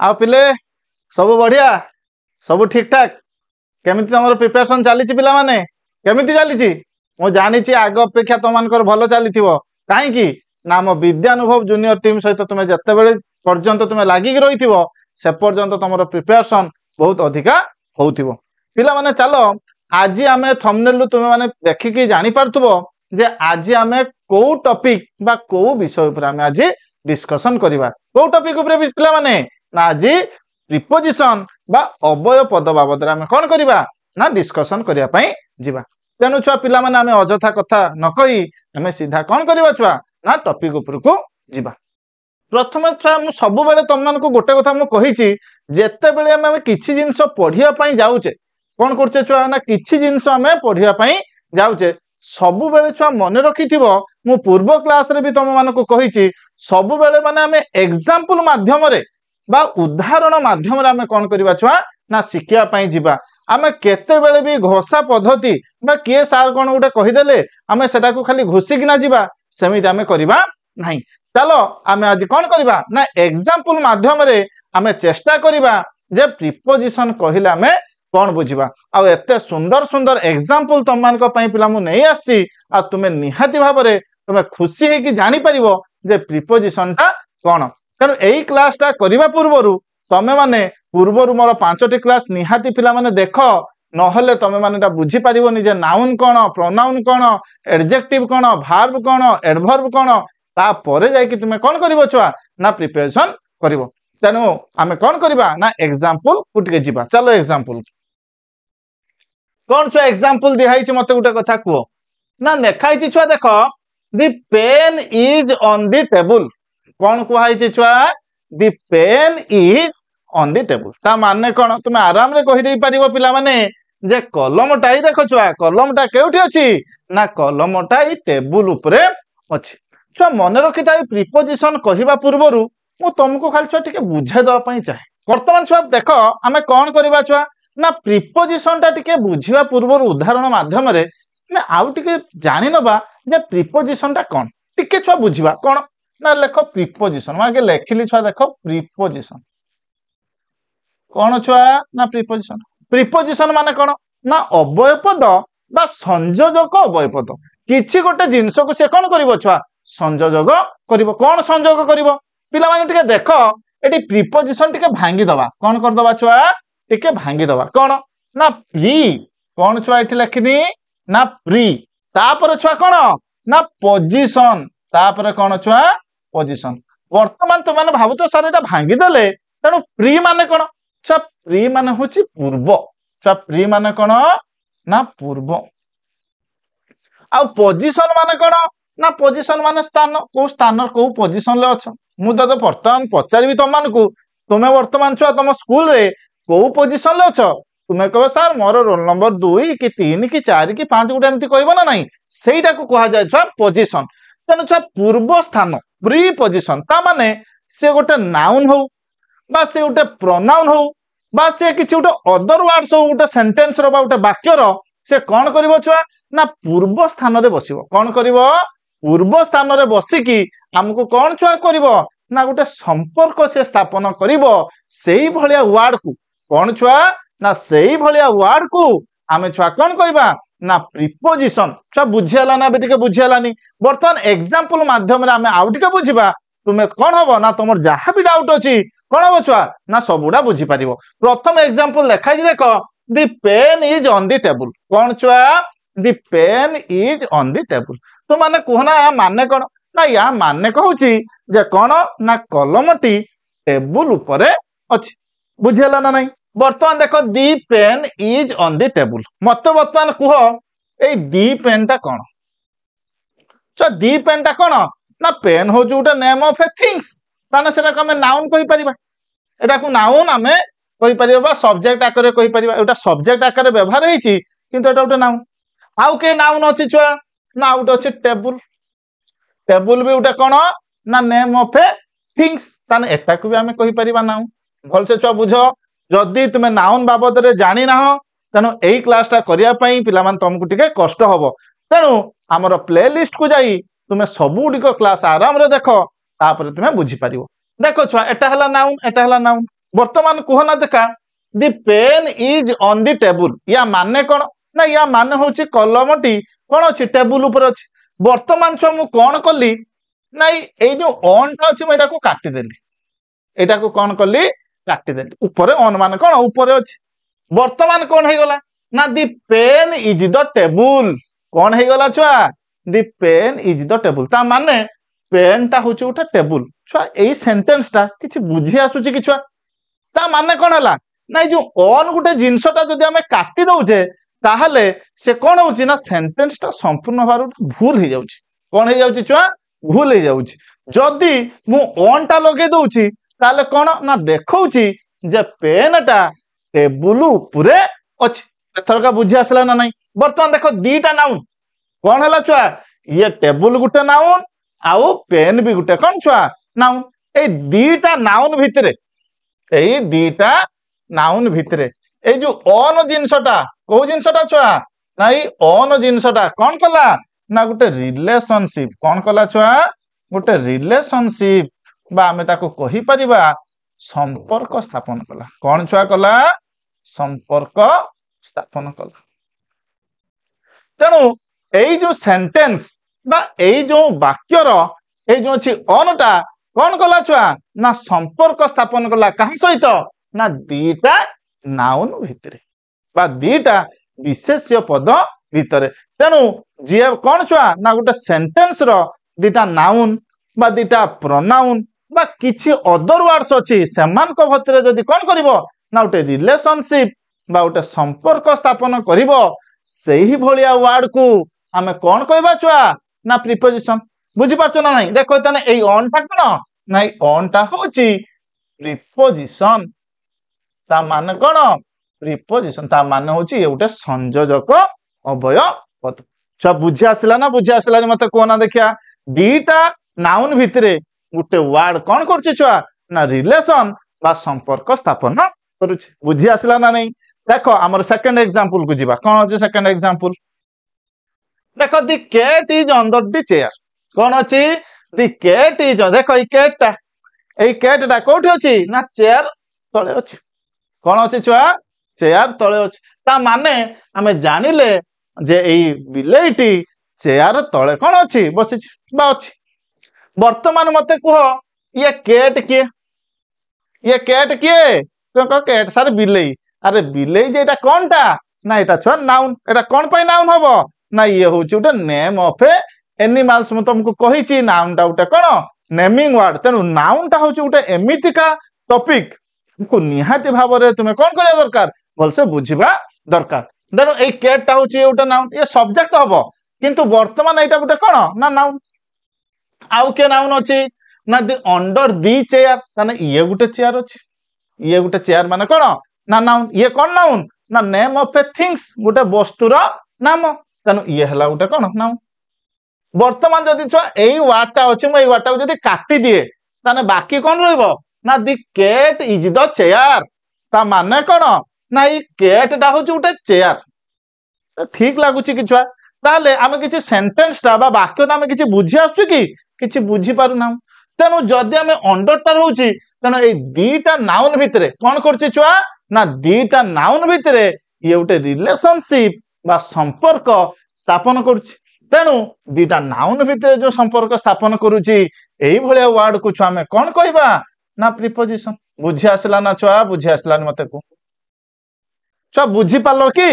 आ पिले सब बढ़िया सब ठीक ठाक केमिति तमर प्रिपरेशन चली पिला माने केमिति चली मु जानी आग अपेक्षा तुम मानकर भल चली कहीं ना आम विद्यानुभव जूनियर टीम सहित तुम्हें जिते बड़े पर्यंत तुम्हें लागिक रही से पर्यंत तुम प्रिपरेशन बहुत अधिका हो पिला माने चलो आज आम थंबनेल तुम्हें माने देखिकी जानी पारथुबो जे आज आम को टॉपिक बा को विषय ऊपर आम आज डिस्कशन करबा को टॉपिक ऊपर पिला माने ना आज प्रिपोजिशन बा अवय पद बाबद आम कौन करबा ना डिस्कशन करबा पई जिबा तेनु छुआ पिला माने आम अजथा कथा न कही आम सीधा कौन करबा छुआ ना टॉपिक ऊपर को जिबा प्रथम छुआ मु सब बेले तुम मानक गोटे कथा मु कहिची जेते बेले आम किछि जिंस पढिया पई जाउचे कौन करछे छुआ ना किछि जिंस आम पढिया पई जाउचे सब बेले छुआ मन रखिथिबो मु पूर्व क्लास रे भी तुम मानक कहिची सब बेले माने आम एग्जांपल माध्यम रे बा उदाहरण माध्यम रे आम कौन करबा छुआ ना शिखिया पई जिबा आम केते बेले भी घोषा पद्धति बा किए सार कौन गोटे कहीदेले आम सेटा को खाली घोषिक ना जिबा सेमिति आम करबा नहीं चलो आम आज कौन करबा ना एग्जांपल माध्यम रे आम चेष्टा करबा जे प्रिपोजिशन कहिले आम कौन बुझिबा आ एते सुंदर सुंदर एग्जांपल तुम मानक पई पिला मु नहीं आसी आ तुमे निहाती भाव रे तुमे खुशी हे कि जानि परिबो जे प्रिपोजिशन ता कौन तेणु एई क्लास ता करबा पूर्वरु तमे माने पूर्वरु मोर 5टी क्लास निहाती पिला माने देखो नहले तमे माने ता बुझी परिबोनी जे नाउन कोन प्रोनाउन कोन एडजेक्टिव कोन वर्ब कोन एडवर्ब कोन ता परे जाय कि तुमे कोन करिवो छुआ ना प्रिपरेशन करिवो तेणु आमे कोन करबा ना एग्जांपल कुटके जिबा चलो एग्जांपल कौन छुआ एग्जांपल दिहाई मते गोटे कथा कुओ ना देखाई छुआ देखो the pen is on the table कौन कुहाई छुआ the pen is on the table ता माने कौन तुम आराम रे कहि दे परिबो पिला माने जे कलमटा ही देखो छुआ कलमटा केउठी अछि ना कलमटा ई टेबल उपरे अछि छुआ मन रखि ताई प्रिपोजिशन कहिबा पूर्वरु मु तुमको खाली छुआ टिके बुझाई दवा पई चाहे वर्तमान छुआ देखो आमे कौन करबा छुआ ना प्रिपोजिशन टा टिके बुझिबा पूर्वरु उदाहरण माध्यम रे ना आउ टिके जानि नबा जे प्रिपोजिशन टा कोन टिके छुआ बुझिबा कोन ना लेखो प्रिपोजिशन मागे लेखिली छुआ देखो प्रिपोजिशन कौन छुआ ना प्रिपोजिशन माने कौन ना अवय पद बा संयोजक अवय पद किछि गोटे जिंस को से कौन करिवो छुआ संयोजक करिवो कौन संयोजक करिवो पिला माने टिके देखो एटी प्रिपोजिशन टिके भांगी दबा कौन कर दबा छुआ टिके भांगी दबा कौन ना प्री कौन छुआ एठी लिखिनी ना प्री तापर छुआ कौन ना पोजीशन तापर कौन छुआ पोजीशन वर्तमान तो माने भाबु तो सारे एटा भांगी देले तेनु प्री माने कौन छुआ प्री माने होची पूर्व छुआ प्री माने कौन ना पूर्व आ पोजीशन माने कौन ना पोजीशन माने स्थान को पोजीशन ले अछ मु तो वर्तमान पचारिबी तुम मानकू तुमे वर्तमान छुआ तुम स्कूल रे को पोजीशन ले अछ तुमे कहो सर मोर रोल नंबर 2 कि 3 कि 4 कि 5 गुटे एमती कहबो ना नहीं सेटा को कहा जाय छुआ पोजीशन तेनु छुआ पूर्व स्थान प्री पोजीशन ता माने से गोटे नाउन हो बा से गोटे प्रोनाउन हो बा से किछि गोटे अदर वर्ड्स हो गोटे सेंटेंस रो बा गोटे वाक्य रो से कोन करिवो छुआ ना पूर्व स्थान रे बसिबो कोन करिवो पूर्व स्थान रे बसिकी हमको कोन छुआ करिवो ना गोटे संपर्क से स्थापन करिवो सेही भलिया वर्ड को कोन छुआ ना सेही भलिया वर्ड को आमे छुआ कोन कहबा ना प्रिपोजिशन छुआ बुझियाला ना बेटिके बुझियालानी वर्तमान एग्जांपल माध्यम रे आमे आउटिके बुझिबा तुमे कोन हबो ना तमर जहा भी डाउट अछि कोन हबो छुआ ना सबुडा बुझी परिबो प्रथम एग्जांपल देखाइ जे देखो the pen is on the table कोन छुआ the pen is on the table तो माने कोहना या माने कोन ना या माने कहूची जे कोन ना कलमटी टेबल ऊपरे अछि बुझियाला ना नहीं वर्तमान देखो the pen is on the table मत वर्तमान कुह ए दी पेन टा कोन छ दी पेन टा कोन ना पेन हो जोटा नेम ऑफ ए थिंग्स ताने सेटा कमे नाउन कहि परिबा एटा को नाउन हमें कहि परिबा बा सब्जेक्ट आकारे कहि परिबा एटा सब्जेक्ट आकारे व्यवहार हेची किंतु एटा उटा नाउन आउ के नाउन अछि छुआ ना आउट अछि टेबल टेबल भी उटा कोन ना नेम ऑफ ए थिंग्स ताने एटा को भी हमें कहि परिबा नाउन भल से छुआ बुझो जदि तुमे नाउन बाबद रे जानि ना हो तेनु एई क्लास टा करिया पई पिला मान तुमको टिके कष्ट हबो तेनु हमर प्लेलिस्ट को जाई तुमे सबुडिको क्लास आराम रे देखो तापर तुमे बुझी परिबो देखो छुआ एटा हला नाउन बर्तमान कहना देखा the pen is on the table या माने कौन ना या माने हूँ कलमटी कौन अच्छी टेबुल उपर अच्छी बर्तमान छुआ मु कौन कली ना ये जो ऑन टा अच्छी मुझे काटिदेली एटा को कौन कली काटिदेली ऊपर ऑन मान कौन ऊपर अच्छी बर्तमान कौन हो गला ना दि पेन इज द टेबुल कौन हो गला छुआ दि पेन इज द टेबुल ता माने पेन टा हूँ गोटे टेबुल छुआ यही सेंटेंस टा किछि बुझी आसुची कि छुआ ता माने कौन है ना जो ऑन गोटे जिनसटा जदि आमे काटी दउछे ताहले से कौन होची ना सेंटेंस टा संपूर्ण भाव भूल हो जाउची कौन हो जाउची छुआ भूल हो जाउची जदि मु ऑन टा लगे दउची ताहले कौन ना देखौची जे पेन टा टेबुल उपरे अछि एथरका बुझी आसला ना नहीं वर्तमान देखो दीटा नाउन कौन है छुआ ये टेबुल गोटे नाउन आउ पेन भी गोटे कौन छुआ नाउन ए दीटा नाउन भितरे एई दीटा नाउन भितरे ए जो ऑन जिनसटा को जिनसटा छुआ ना ई ऑन जिनसटा कौन कला ना गोटे रिलेशनशिप कौन कला छुआ गोटे रिलेशनशिप बा आमे ताको कहि परिबा संपर्क स्थापन कला कौन छुआ कला संपर्क स्थापन कला तेणु एई जो सेंटेंस बा एई जो वाक्यर एई जो अछि ऑनटा कौन कला छुआ ना संपर्क स्थापन कला कहा सहित ना दीटा नाउन भितरे बा दीटा विशेष्य पद भितरे तेणु जी कौन छुआ ना गोटे सेंटेंस रो दीटा नाउन बा दीटा प्रोनाउन बा किछि अदर वर्ड्स अछि समान को भीतर जदी कौन करिवो ना गोटे रिलेशनशिप बा गोटे संपर्क स्थापन करिवो सेही भलिया वर्ड को आमे कौन कहबा छुआ ना प्रीपोजिशन बुझी पारछ ना नहीं देखो तने एई ऑन टा कोन ना ऑन टा होची प्रीपोजिशन ता माने कोन प्रीपोजिशन ता माने होची ए गोटे संयोजक अवय पद छ बुझी आसला ना बुझी आसला मते कोना देखिया दीटा नाउन भितरे गोटे वर्ड कौन करछि छुआ ना रिलेशन बा संपर्क स्थापन करूछि बुझी आसला ना नहीं देखो हमर सेकंड एग्जांपल को जीवा कौन अछि सेकंड एग्जांपल देखो the cat is under the chair कौन अछि दी कैट इज देखो ई कैट टा कोठी अछि ना चेयर तळे अछि कौन अछि छुआ चेयर तळे अछि ता माने हमें जानिले जे एई बिलेईटी चेयर तळे कौन अछि बसि बा अछि वर्तमान मते कह ये कैट किए तो कैट सारे बिलेई अरे बिलेई जे एटा कोनटा ना एटा छुआ नाउन एटा कोन पई नाउन हबो ना ये होची उटा नेम ऑफ ए एनिमल्स मु तुमको कहिची नाउन टा उटा कोन नेमिंग वर्ड तेनु नाउन टा होची उटा एमितिका टॉपिक को निहाती भाव रे तुमे कोन करिया दरकार भलसे बुझिबा दरकार देनो ए कैट टा होची उटा नाउन ये सब्जेक्ट हबो किंतु वर्तमान एटा उटा कोन ना नाउन आउ के नाउन अछि ना दी अंडर दी चेयर माने ये गुटे चेयर अछि ये गुटे चेयर माने कोन ना नाउन ये कोन नाउन ना नेम ऑफ ए थिंग्स गुटे वस्तुर नाम तेनु ये हला गुटे कोन नाउन वर्तमान जदि छुआ एई वर्डटा अछि म एई वर्डटा को जदि काटी दिए ताने बाकी कोन रहइबो ना the cat is the chair ता माने कोन ना ई कैट टा होची गुटे चेयर ठीक लागुची कि छुआ ताले आमे किछि सेंटेंस टा बा वाक्य टा आमे किछि बुझी आसु कि किछि बुझी पारु ना तेनु जदि आमे अंडर टा रहउची तेनु एई दीटा नाउन भितरे कोन करछि छुआ ना दीटा नाउन भितरे ये गोटे रिलेशनशिप बा संपर्क स्थापन करुछि तेणु दीटा नाउन भितरे जो संपर्क स्थापन करुछि एही भलिया वर्ड को छुआ में कोन कहबा ना प्रीपोजिशन बुझी आसला ना छुआ बुझी आसला मते को छुआ बुझी पालो कि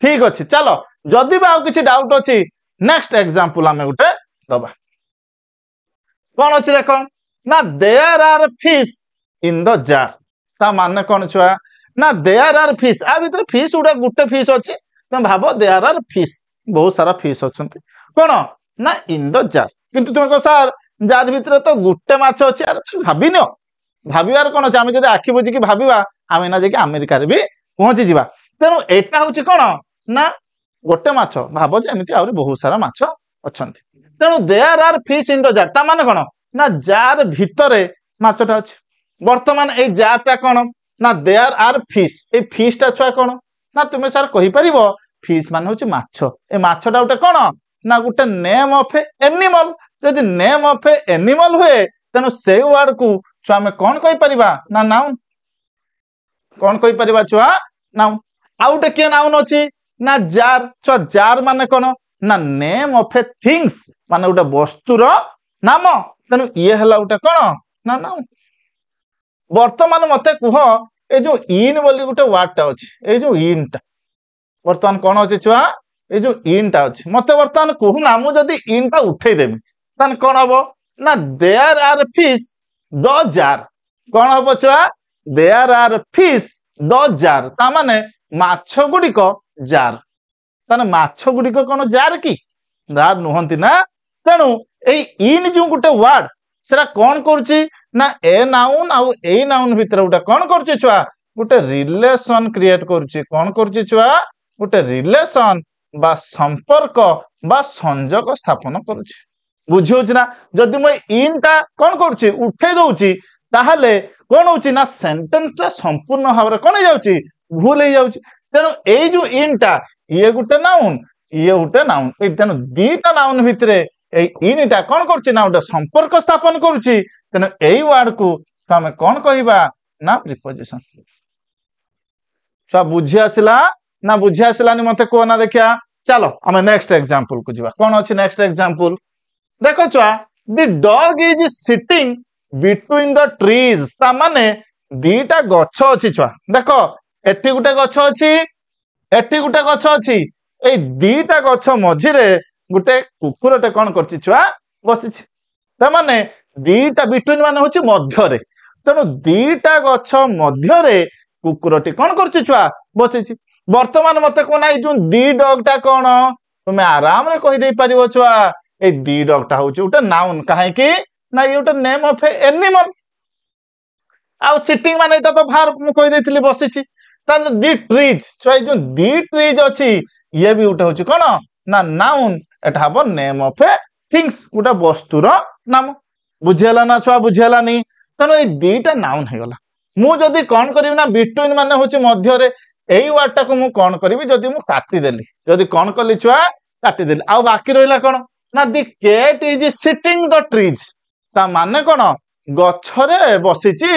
ठीक अछि चलो जदि बा किछि डाउट अछि नेक्स्ट एग्जांपल हमें गोटे दबा कोन अछि देखो ना there are fish in the jar ता माने कोन छुआ ना देयर आर फिश आ भीतर फिश उडा गुटे फिश अछि तुम भाबो देयर आर फिश बहुत सारा फिश अछंती कोन ना इन द जार किंतु तुम को सर जार भीतर तो गुटे माछ अछि यार भाबिनो भाबिवार कोन अछि आमे जदि आखि बुझी कि भाबिवा आमे ना जे कि अमेरिका रे भी पहुंची जिबा तेनु एटा होछि कोन ना गोटे माछ भाबो जे एमिति आउरी बहुत सारा माछ अछंती तेनु there are fish in the jar ता माने कोन ना जार भीतरे माछटा अछि वर्तमान ए जारटा कोन ना देयर आर फिश ए फिशटा छुआ कोन ना तुमे सर कहि परिबो फिश मान होछि माछ ए माछटा उटे कोन ना गुटे नेम ऑफ ए एनिमल यदि नेम ऑफ ए एनिमल हुए तेनु से वर्ड को छुआ में कोन कहि परिबा ना नाउन कौन कहि परिबा छुआ नाउन आउटे के नाउन अछि ना जार छुआ जार माने कोन ना नेम ऑफ ए थिंग्स माने उटा वस्तुर नाम तेनु ये हला उटा कोन ना नाउन वर्तमान मते कुह ए जो इन बोली गुटे वर्ड टा अछि ए जो इन टा वर्तमान कोन अछि छुआ ए जो इन टा अछि मते वर्तमान कुह ना मु जदी इन टा उठै देमी तन कोन हबो ना there are fish the jar कोन हबो छुआ there are fish the jar ता माने माछ गुडी को जार ताने माछ गुडी को कोन जार की जार नुहंती ना तेनु ए इन जो गुटे वर्ड सेरा कोन करछि ना ए नाउन आउ ए नाउन भितर उटा कोन करछि छुआ गुटे रिलेशन क्रिएट करछि कोन करछि छुआ गुटे रिलेशन बा संपर्क बा संयोग स्थापन करछि बुझियोछि ना जदि म इन ता कोन करछि उठै दउछि ताहले कोन होछि ना सेंटेंस ता संपूर्ण भाବରେ कोन हे जाउछि भूल हे जाउछि तेनु ए जो इन ता ये गुटे नाउन ये गुटे नाउन ए तेनु दीटा नाउन भितरे ए इन ता कोन करछि ना उटा संपर्क स्थापन करछि तेनु एई वर्ड को हमें कोन कहिबा ना प्रीपोजिशन सब बुझि आसिला ना बुझि आसिलानी मते को ना देखिया चलो हमें नेक्स्ट एग्जांपल को जिबा कोन अछि नेक्स्ट एग्जांपल देखो छुआ the dog is sitting between the trees ता माने दीटा गछ अछि छुआ देखो एठी गुटे गछ अछि एठी गुटे गछ अछि ए दीटा गछ मझिरे गुटे कुकुरटे कोन करछि छुआ बसिछि ता माने दीटा बिटवीन माने होछि मध्यरे तेनु दीटा गछ मध्यरे कुकुरटी कोन करछि छुआ बसिछि वर्तमान मते कोन आई जो दी डॉग टा कोन तुमे आराम रे कहि दे परिबो छुआ ए दी डॉग टा होछि उटा नाउन काहे कि ना ये उटा नेम ऑफ ए एनिमल आ सिटिंग माने एटा तो भार मु कहि देथिली बसिछि त दी ट्रीज छुआ जो दी ट्रीज अछि ये भी उटा होछि कोन ना नाउन एटा हबो नेम ऑफ ए थिंग्स उटा वस्तुर नाम बुझियला ना छुआ बुझियला नी तनो ए दीटा नाउन हे गला मु जदी कोन करिवि ना बिटवीन माने होछि मध्य रे एई वर्ड टा को मु कोन करिवि जदी मु काटी देली जदी कोन करली छुआ काटी देली आ बाकी रहिला कोन ना the cat is sitting the trees ता माने कोन गछरे बसिछि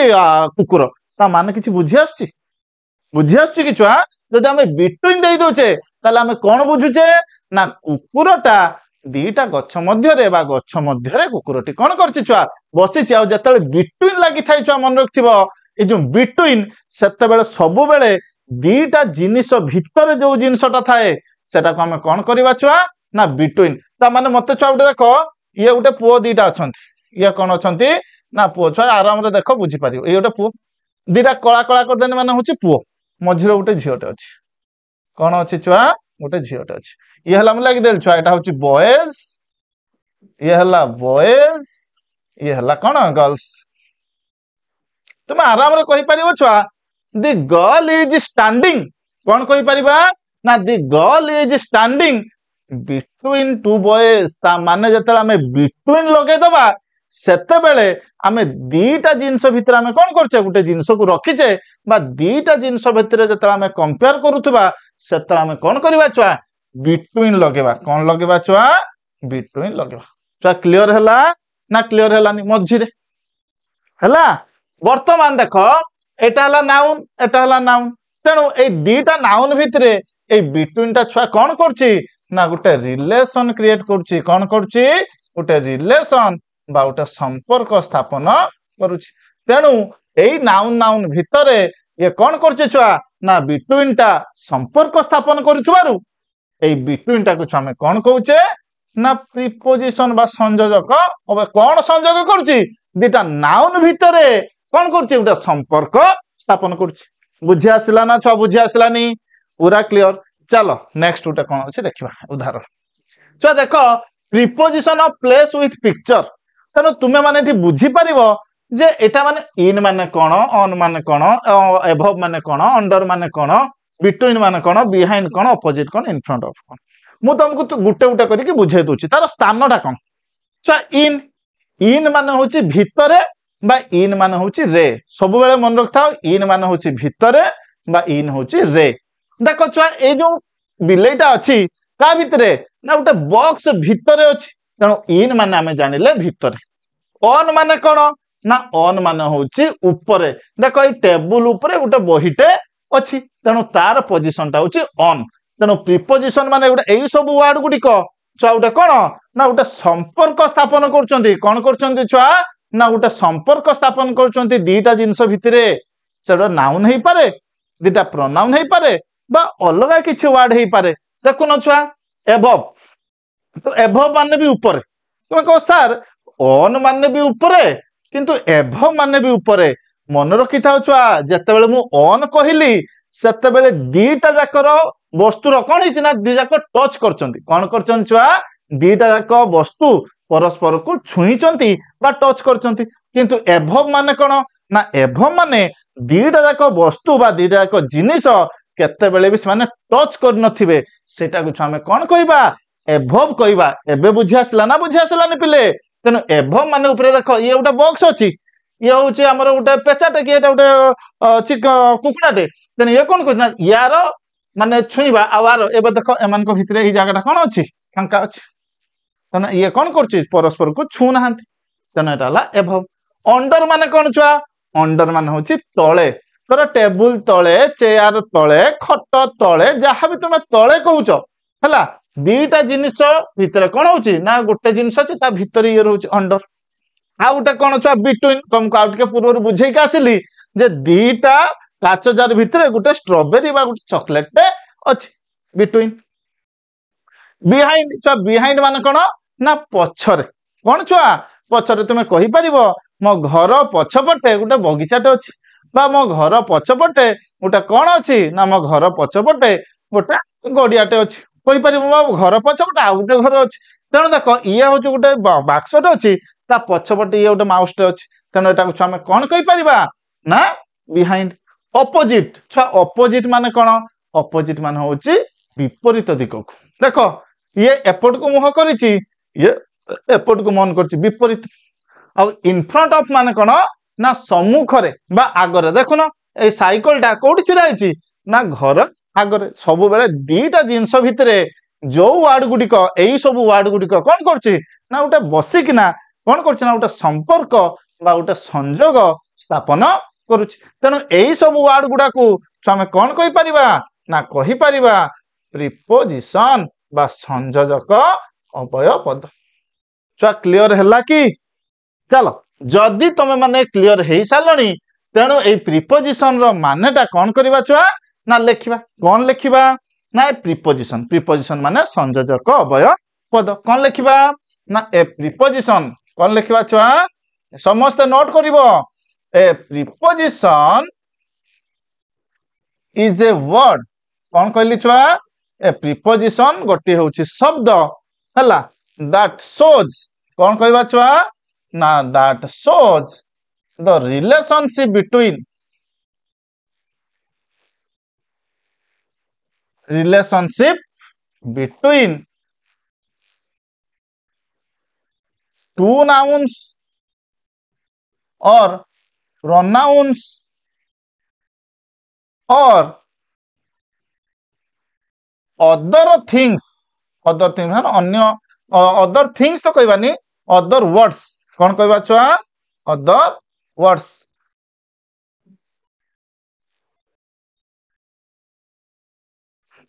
कुकुर ता माने किछि बुझि आछछि कि छुआ जदी हमें बिटवीन देई दोचे ताले हमें कोन बुझुचे ना कुकुरटा दीटा गछ मध्य रे बा गछ मध्य रे कुकुरटी कोन करछि छुआ बसिछि आ जतले बिटवीन लागि थाइ छुआ मन रखथिबो ए जो बिटवीन सेते बेले सब बेले दीटा जिनिस भितर जो जिनिसटा थाए सेटा को हमें कोन करबा छुआ ना बिटवीन ता माने मते छुआ उठे देखो ये उठे पुओ दीटा अछंती ये कोन अछंती ना पुओ छुआ आराम रे देखो बुझी पारियो ए उठे पुओ दीटा कळा कळा कर देने माने होची पुओ मझिरो उठे झियोटे अछि कोन अछि छुआ उठे झियोटे अछि ये हला हम लागि देल छुआ एटा होची बॉयज ये हला बॉयज ये हला कोन गर्ल्स तुम आराम रे कहि परिबो छुआ द गर्ल इज स्टैंडिंग कोन कहि परिबा ना the girl is standing between two boys ता माने जतला हमें बिटवीन लगे दबा सेते बेले हमें दीटा जिंस भितर हमें कोन करछे गुटे जिंस को रखिचे बा दीटा जिंस भितर जतला हमें कंपेयर करूथबा सेतला हमें कोन करबा छुआ बिटवीन लगेबा कोन लगेबा छुआ बिटवीन लगेबा छुआ क्लियर हला ना क्लियर हलानी मझिरे हला वर्तमान देखो एटा हला नाउन तेनु ए दीटा नाउन भितरे ए बिटवीन टा छुआ कोन करछि ना गुटे रिलेशन क्रिएट करछि कोन करछि गुटे रिलेशन बा गुटे संपर्क स्थापन करूछि तेनु एई नाउन भितरे ये कोन करछि छुआ ना बिटवीन टा संपर्क स्थापन करूथबारु एई बिटवीन टा को छुआ हमें कोन कहउचे ना प्रीपोजिशन बा संयोजक ओबे कोन संयोग करूछि दीटा नाउन भितरे कोन करछि गुटे संपर्क स्थापन करछि बुझि आसिला ना छुआ बुझि आसिलानी पूरा क्लियर चलो नेक्स्ट उटा कोन अछि देखिबा उदाहरण छुआ देखो preposition of place with picture तनो तुमे माने एठी बुझी परिबो जे एटा माने इन माने कोन ऑन माने कोन एबव माने कोन अंडर माने कोन बिटवीन माने कोन बिहाइंड कोन ऑपोजिट कोन इन फ्रंट ऑफ कोन मु तुमको तो गुटे गुटे करी कि बुझाई दोछि तार स्थानटा कोन छुआ इन माने होछि भितरे बा इन माने होछि रे सब बेले मन रखथाओ इन माने होछि भितरे बा इन होछि रे देखो छुआ ए जो बिलेटा अछि का भितरे ना उटे बॉक्स भितरे अछि तनो इन माने हमें जानिले भितरे ऑन माने कोन ना ऑन माने होची ऊपर देख ये टेबुल ऊपर गोटे बहीटे अच्छी तेणु तार पोजिशन टा होची ऑन तेणु प्रिपोजिशन माने गोटे यही सब वर्ड गुड़िक छुआ गोटे कौन ना गोटे संपर्क स्थापन कर कौन कर छुआ ना गोटे संपर्क स्थापन कर दीटा जिनस भितर से नाउन हो पारे दीटा प्रोनाउन हो पारे बा अलग किसी वर्ड हो पारे देखुन छुआ एबव तो एबव माने भी ऊपर तुम कह सर ऑन माने भी ऊपर किंतु एबव माने भी ऊपर मन रखी था छुआ जिते मु ऑन कहली सेते दीटा जाकर वस्तुर कौन है दी जाक टच कौन कर छुआ दीटा जाक वस्तु परस्पर को छुई टच कर एभव माने कौन ना एभव माने दीटा जाक वस्तु बा दीटा जाक जिनिस केतेबेले भी से टच कर नथिबे सेटा को आमे कौन कहबा एभव कहबा एबे बुझी आसला ना बुझी आसलानी पिले तेनु एभव माने ऊपर देख ये गोटे बॉक्स अछि ये होचे हमर गोटे पेचाटे कि एटा गोटे कुकुड़ाटे तेनु ये कौन कहना यार माने छुईबा आवार एबे देख एमान को भितरे ई जागाटा कौन अछि फांका अछि तेना ये कौन करछि परस्पर को छू नाहंती तेना एटा हला एभव अंडर माने कौन छुआ अंडर माने होछि तळे तोर टेबुल तळे चेयर तळे खट तळे जहाँ भी तुम तळे कहूच हला दीटा जिनिस भितर कौन होछि ना गोटे जिनिस अछि ता भितर ये रहउछि अंडर आ गोटे कौन छुआ बिटवीन तुमको आउ टिके पूर्व बुझे के आसिली जे दीटा काच जार भितर गोटे स्ट्रॉबेरी बा गोटे चॉकलेट पे अछि बिटवीन बिहाइंड छुआ बिहाइंड माने कौन ना पछरे कौन छुआ पछरे तुम कहि परिबो मो घर पछपटे गोटे बगीचाटे अछि बा मो घर पछपटे गोटे कौन अछि ना मो घर पछपटे गोटे गड़ियाटे अछि कहि परिबो घर पछपटे आ गोटे घर अछि तेणु देख ये हूँ गोटे बाक्सटे अच्छी ता पछपटे ये गोटे माउसटे अच्छी तेणु यहाँ छुआ कौन कही परिबा ना बिहाइंड अपोजिट छुआ अपोजिट माने कौन अपोजिट माने होची विपरीत दिक को देख ये एपट को मुह करिछि ये एपट को मन करछि विपरीत आ इनफ्रंट ऑफ माने कौन ना सम्मुखरे बा आगरे देखुन ए साइकल टा कोठी छिरा आइछि ना घर आगरे सब बेले दीटा जिंस भितरे जो वार्ड गुडिक एई सब वार्ड गुडिक कौन करछि ना गोटे बसिकिना कौन करछि ना गोटे संपर्क बा गोटे संयोग स्थापन करुछि तेणु एई सब वार्ड गुडा को आमे कौन कहि परिबा ना कहि परिबा प्रिपोजिशन बा संयोजक अवय पद छुआ क्लियर हैला कि चलो जदि तुम माने क्लियर हेई सालनी तेणु एई प्रिपोजिशन रो मानेटा कौन करिबा छुआ ना लेखिबा कौन लेखिबा ना प्रिपोजिशन प्रिपोजिशन माने संयोजक अवय पद कौन लेखिबा ना ए प्रिपोजिशन कौन लेखिबा छुआ समस्त नोट करिवो a preposition is a word कौन कहली छुआ ए प्रिपोजिशन गोटे होची शब्द हला दैट शोज कौन कहबा छुआ ना that shows the relationship between two nouns or pronouns or other things है अन्य other things तो कहबानी other words कौन कहबा छुआ other words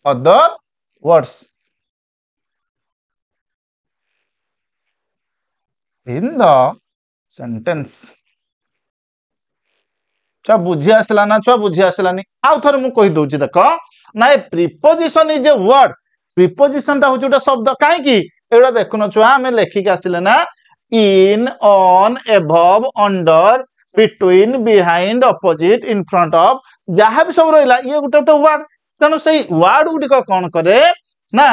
other words in the sentence छुआ बुझी आसला ना छुआ बुझी आसलानी आउ थरे मु कहि दउची देख ना a preposition is a word preposition ता होची शब्द काहे कि एडा देखुन छुआ हमें लेखिक आसिले ना in on above under between behind opposite in front of जहाँ भी सब रहिला ये गोटे गोटे वर्ड तेणु से वर्ड गुडिक कौन करे ना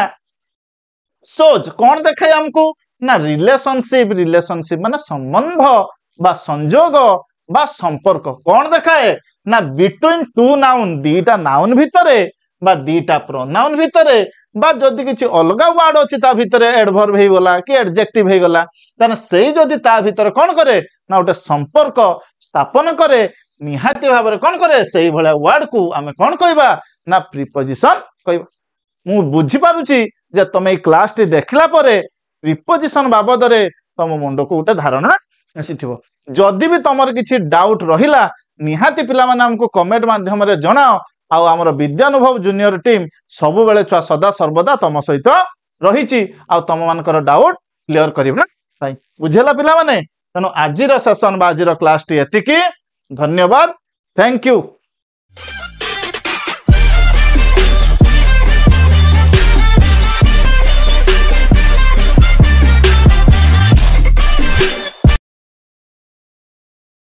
सोज कौन देखाए हमको ना रिलेशनशिप रिलेशनशिप माने संबंध बा संयोग बा संपर्क कौन देखाए ना बिटवीन टू नाउन दीटा नाउन भितरे बा दीटा प्रोनाउन भितरे बा जदि किछि अलगा वर्ड अछि ता भितरे एडवर्ब हे गला कि एडजेक्टिव हे गला तने सेही जदि ता भितरे कौन करे ना गोटे संपर्क स्थापन करे निहाती भाबरे कौन करे सेही भला वर्ड को आमे कौन कहबा ना प्रिपोजिशन कहबा मु बुझी पारुची जे तमे क्लास टी देखला परे प्रिपोजिशन बाबद रे तम मुंड को गोटे धारणा आसीथिबो जदि भी तुमर किसी डाउट रहिला निहाती पिला माने हमको कमेंट माध्यम रे जणाओ आउ हमर विद्यानुभव जूनियर टीम सबु बेले छुआ सदा सर्वदा तुम सहित रहिछि आउ तुम मानकर डाउट क्लियर करिबा भाई बुझेला पिला माने तनो आजिर सेशन बा आजिर क्लास टी एतिकी धन्यवाद थैंक यू।